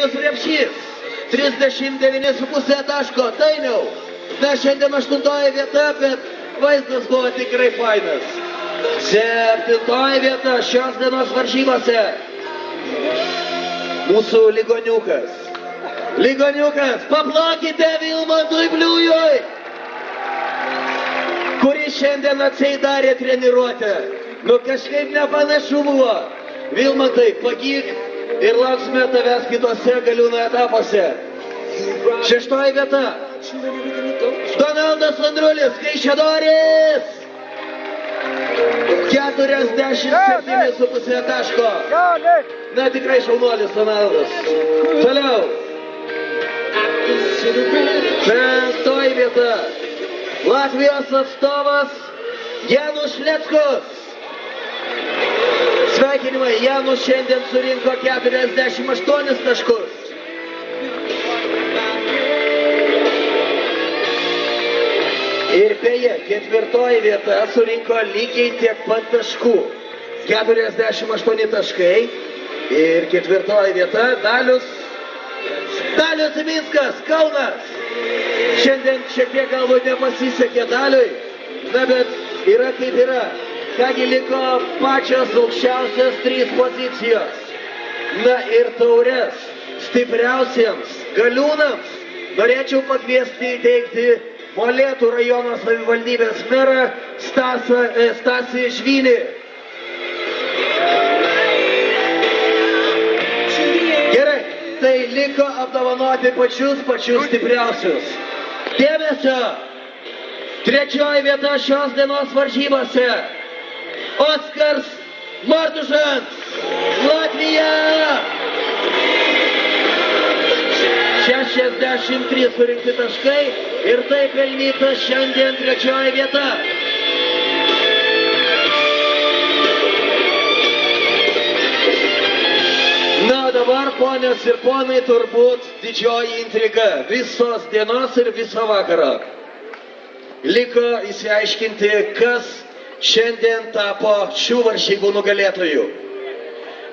Dainius Repšys, 39,5 taško. Dainiau, na šiandien 8 vieta, bet vaizdas buvo tikrai fainas. 7 vieta šios dienos varžybose. Mūsų Ligoniukas. Ligoniukas, paplokite Vilmantui Bliujui, kuris šiandien atsidarė treniruotę. Nu kažkaip nepanašu buvo. Vilmantai, pagyk ir lauksime tavęs kitose Galiūno etapuose. 6 vieta. Donaldas Andrulis, Kaišiadorys. 47,5 taško. Na tikrai šaunuolis Donaldas. Toliau. 5 vieta. Latvijos atstovas Janus Šleckus. Sveikinimai, Janus šiandien surinko 48 taškus. Ir beje, 4 vieta surinko lygiai tiek pat taškų. 48 taškai. Ir 4 vieta Dalius Ziminskas, Kaunas. Šiandien šiek tiek galbūt nepasisekė Daliui, na bet yra kaip yra. Kągi liko pačios aukščiausios 3 pozicijos. Na ir taures stipriausiems Galiūnams norėčiau pakviesti įteikti Molėtų rajono savivaldybės merą Stasį Žvynį. Gerai, tai liko apdovanoti pačius stipriausius. Dėmesio! 3 vieta šios dienos varžybose. Oskars Martušas, Latvija. 63 surinkti taškai ir tai pelnyta šiandien 3 vieta. Na dabar, ponios ir ponai, turbūt didžioji intriga visos dienos ir viso vakaro. Liko įsiaiškinti, kas šiandien tapo šių varžybų nugalėtojų.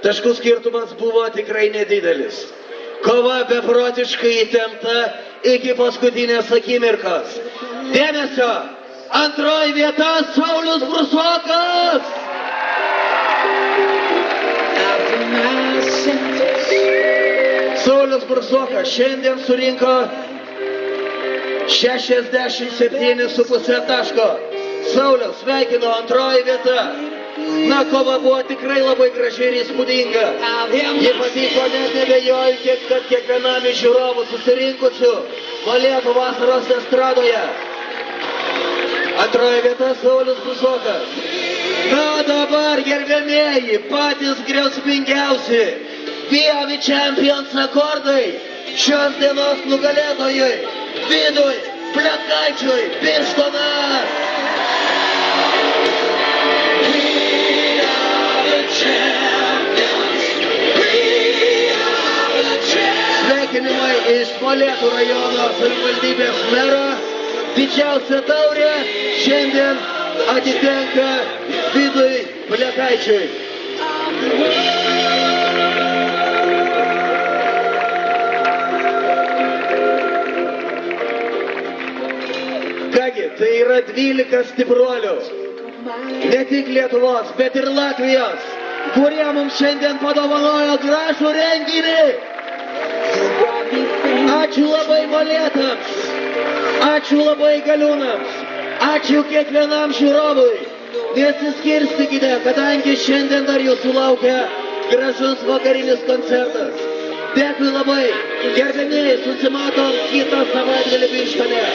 Taškų skirtumas buvo tikrai nedidelis. Kova beprotiškai įtempta iki paskutinės akimirkos. Dėmesio! 2 vieta Saulius Brusokas! Saulius Brusokas šiandien surinko 67,5 taško. Saulius, sveikinu, 2 vieta. Na, kova buvo tikrai labai graži ir įspūdinga. Ji patiko net nebejoju, kad kiekvienam iš žiūrovų susirinkusių Molėtų vasaros estradoje. 2 vieta Saulius Brusokas. Na, dabar, gerbiamieji, patys griausmingiausi Viavi Champions akordai šios dienos nugalėtojui Vidui Pletkaičiui Birštonas. Sveikinimai iš Molėtų rajono savivaldybės mero. Didžiausia taurė šiandien atitenka Vidui Pletkaičiui. Kągi, tai yra 12 stipruolių. Ne tik Lietuvos, bet ir Latvijos, kurie mums šiandien padovanojo gražų renginį. Ačiū labai Molėtams, ačiū labai Galiūnams, ačiū kiekvienam žiūrovui. Nesiskirstykite, kadangi šiandien dar jūsų laukia gražus vakarinis koncertas. Dėkui labai, gerbėmiai, susimatom kitą savaitgalį Birštone.